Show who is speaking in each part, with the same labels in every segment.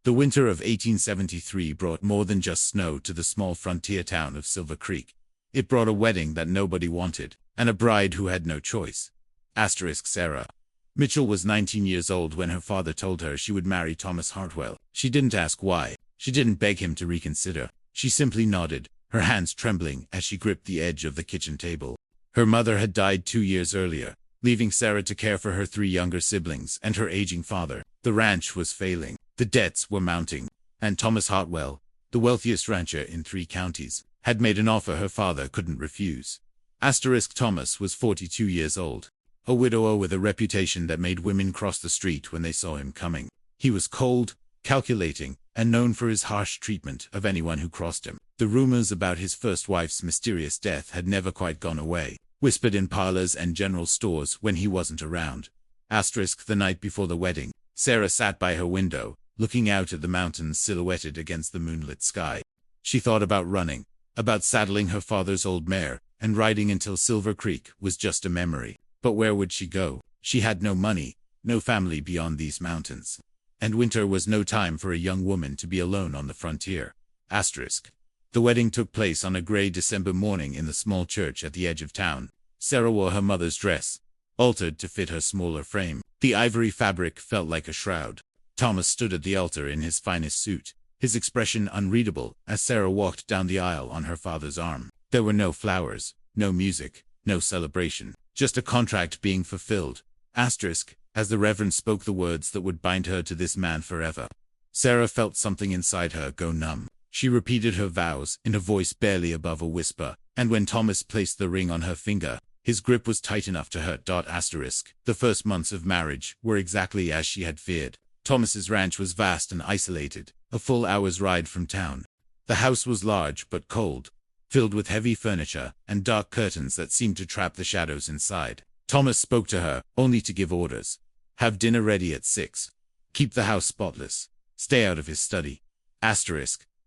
Speaker 1: The winter of 1873 brought more than just snow to the small frontier town of Silver Creek. It brought a wedding that nobody wanted, and a bride who had no choice. Sarah Mitchell was 19 years old when her father told her she would marry Thomas Hartwell. She didn't ask why. She didn't beg him to reconsider. She simply nodded, her hands trembling as she gripped the edge of the kitchen table. Her mother had died 2 years earlier, leaving Sarah to care for her 3 younger siblings and her aging father. The ranch was failing. The debts were mounting, and Thomas Hartwell, the wealthiest rancher in 3 counties, had made an offer her father couldn't refuse. Thomas was 42 years old, a widower with a reputation that made women cross the street when they saw him coming. He was cold, calculating, and known for his harsh treatment of anyone who crossed him. The rumors about his first wife's mysterious death had never quite gone away, whispered in parlors and general stores when he wasn't around. The night before the wedding, Sarah sat by her window, looking out at the mountains silhouetted against the moonlit sky. She thought about running, about saddling her father's old mare, and riding until Silver Creek was just a memory. But where would she go? She had no money, no family beyond these mountains. And winter was no time for a young woman to be alone on the frontier. The wedding took place on a gray December morning in the small church at the edge of town. Sarah wore her mother's dress, altered to fit her smaller frame. The ivory fabric felt like a shroud. Thomas stood at the altar in his finest suit, his expression unreadable as Sarah walked down the aisle on her father's arm. There were no flowers, no music, no celebration, just a contract being fulfilled. As the Reverend spoke the words that would bind her to this man forever. Sarah felt something inside her go numb. She repeated her vows in a voice barely above a whisper, and when Thomas placed the ring on her finger, his grip was tight enough to hurt. The first months of marriage were exactly as she had feared. Thomas's ranch was vast and isolated, a full hour's ride from town. The house was large but cold, filled with heavy furniture and dark curtains that seemed to trap the shadows inside. Thomas spoke to her, only to give orders. Have dinner ready at 6. Keep the house spotless. Stay out of his study.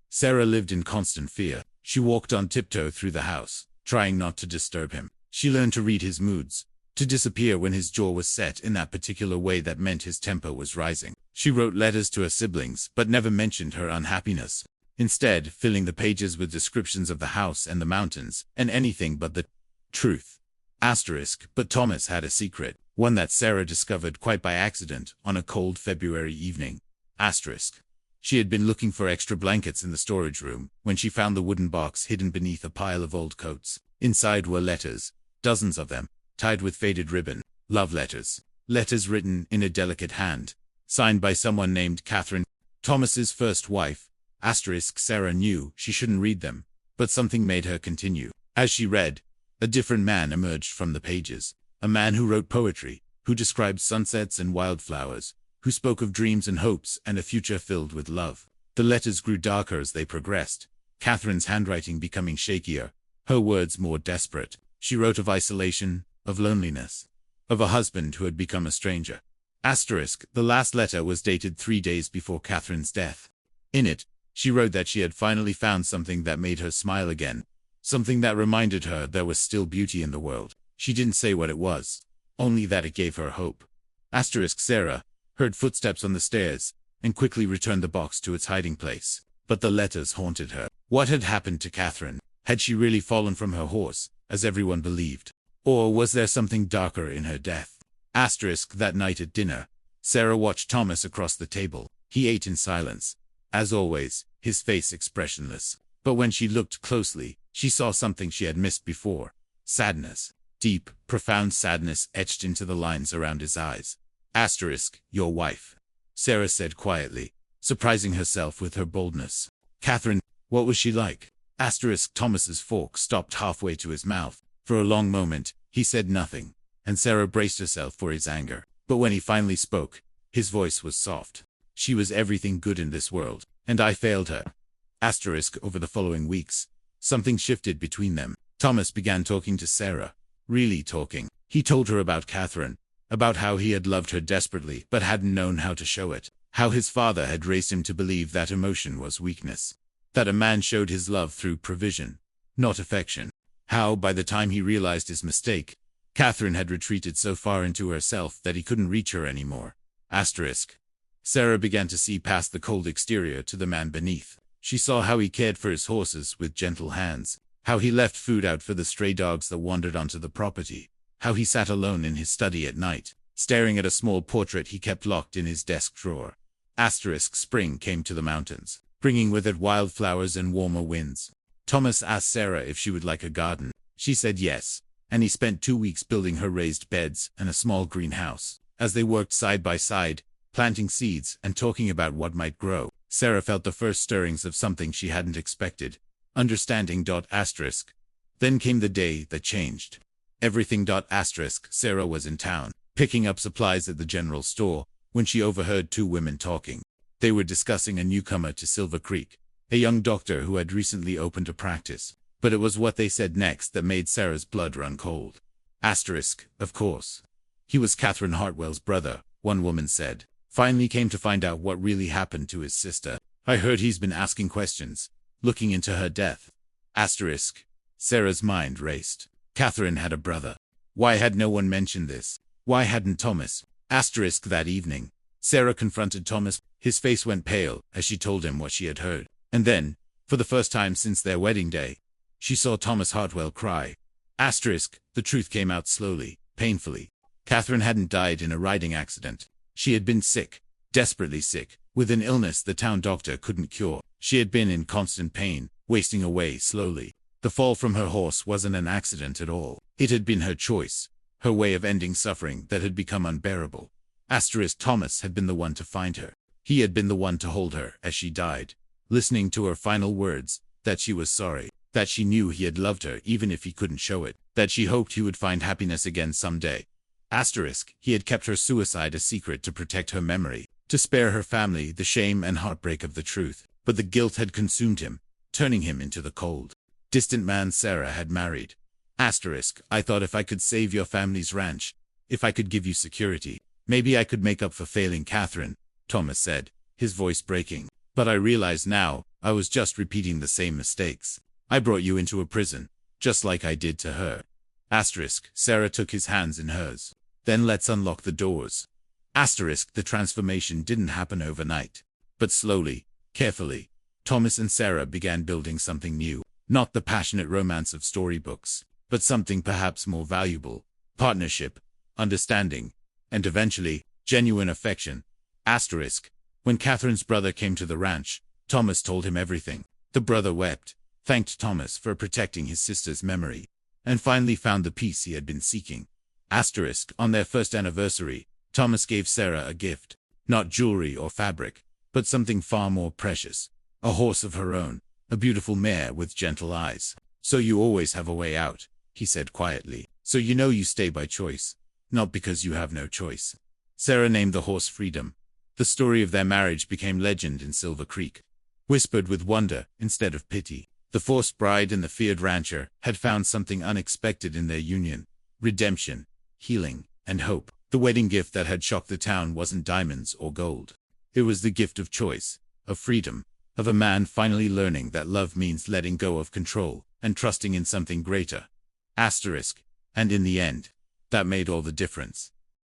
Speaker 1: Sarah lived in constant fear. She walked on tiptoe through the house, trying not to disturb him. She learned to read his moods, to disappear when his jaw was set in that particular way that meant his temper was rising. She wrote letters to her siblings, but never mentioned her unhappiness, instead filling the pages with descriptions of the house and the mountains, and anything but the truth. But Thomas had a secret, one that Sarah discovered quite by accident on a cold February evening. She had been looking for extra blankets in the storage room when she found the wooden box hidden beneath a pile of old coats. Inside were letters, dozens of them, tied with faded ribbon. Love letters. Letters written in a delicate hand, signed by someone named Catherine, Thomas's first wife. Sarah knew she shouldn't read them, but something made her continue. As she read, a different man emerged from the pages. A man who wrote poetry, who described sunsets and wildflowers, who spoke of dreams and hopes and a future filled with love. The letters grew darker as they progressed, Catherine's handwriting becoming shakier, her words more desperate. She wrote of isolation, of loneliness, of a husband who had become a stranger. The last letter was dated 3 days before Catherine's death. In it, she wrote that she had finally found something that made her smile again, something that reminded her there was still beauty in the world. She didn't say what it was, only that it gave her hope. Sarah heard footsteps on the stairs, and quickly returned the box to its hiding place. But the letters haunted her. What had happened to Catherine? Had she really fallen from her horse, as everyone believed? Or was there something darker in her death? That night at dinner, Sarah watched Thomas across the table. He ate in silence, as always, his face expressionless. But when she looked closely, she saw something she had missed before. Sadness. Deep, profound sadness etched into the lines around his eyes. Your wife, Sarah said quietly, surprising herself with her boldness. Catherine, what was she like? Thomas's fork stopped halfway to his mouth. For a long moment, he said nothing, and Sarah braced herself for his anger. But when he finally spoke, his voice was soft. She was everything good in this world, and I failed her. Over the following weeks, something shifted between them. Thomas began talking to Sarah. Really talking. He told her about Catherine, about how he had loved her desperately but hadn't known how to show it, how his father had raised him to believe that emotion was weakness, that a man showed his love through provision, not affection, how by the time he realized his mistake, Catherine had retreated so far into herself that he couldn't reach her anymore. Sarah began to see past the cold exterior to the man beneath. She saw how he cared for his horses with gentle hands, how he left food out for the stray dogs that wandered onto the property, how he sat alone in his study at night, staring at a small portrait he kept locked in his desk drawer. Spring came to the mountains, bringing with it wildflowers and warmer winds. Thomas asked Sarah if she would like a garden. She said yes, and he spent 2 weeks building her raised beds and a small greenhouse. As they worked side by side, planting seeds and talking about what might grow, Sarah felt the first stirrings of something she hadn't expected. Understanding. Then came the day that changed everything. Sarah was in town, picking up supplies at the general store, when she overheard 2 women talking. They were discussing a newcomer to Silver Creek, a young doctor who had recently opened a practice. But it was what they said next that made Sarah's blood run cold. Of course. He was Catherine Hartwell's brother, one woman said. Finally came to find out what really happened to his sister. I heard he's been asking questions, looking into her death. Sarah's mind raced. Catherine had a brother. Why had no one mentioned this? Why hadn't Thomas? That evening, Sarah confronted Thomas. His face went pale as she told him what she had heard. And then, for the first time since their wedding day, she saw Thomas Hartwell cry. The truth came out slowly, painfully. Catherine hadn't died in a riding accident. She had been sick, desperately sick, with an illness the town doctor couldn't cure. She had been in constant pain, wasting away slowly. The fall from her horse wasn't an accident at all. It had been her choice, her way of ending suffering that had become unbearable. Thomas had been the one to find her. He had been the one to hold her as she died, listening to her final words, that she was sorry, that she knew he had loved her even if he couldn't show it, that she hoped he would find happiness again someday. He had kept her suicide a secret to protect her memory, to spare her family the shame and heartbreak of the truth. But the guilt had consumed him, turning him into the cold, distant man Sarah had married. I thought if I could save your family's ranch, if I could give you security, maybe I could make up for failing Catherine, Thomas said, his voice breaking. But I realize now, I was just repeating the same mistakes. I brought you into a prison, just like I did to her. Sarah took his hands in hers. Then let's unlock the doors. The transformation didn't happen overnight. But slowly, carefully, Thomas and Sarah began building something new. Not the passionate romance of storybooks, but something perhaps more valuable. Partnership, understanding, and eventually, genuine affection. When Catherine's brother came to the ranch, Thomas told him everything. The brother wept, thanked Thomas for protecting his sister's memory, and finally found the peace he had been seeking. On their first anniversary, Thomas gave Sarah a gift. Not jewelry or fabric, but something far more precious. A horse of her own, a beautiful mare with gentle eyes. So you always have a way out, he said quietly. So you know you stay by choice, not because you have no choice. Sarah named the horse Freedom. The story of their marriage became legend in Silver Creek, whispered with wonder instead of pity. The forced bride and the feared rancher had found something unexpected in their union: redemption, healing, and hope. The wedding gift that had shocked the town wasn't diamonds or gold. It was the gift of choice, of freedom, of a man finally learning that love means letting go of control and trusting in something greater. And in the end, that made all the difference.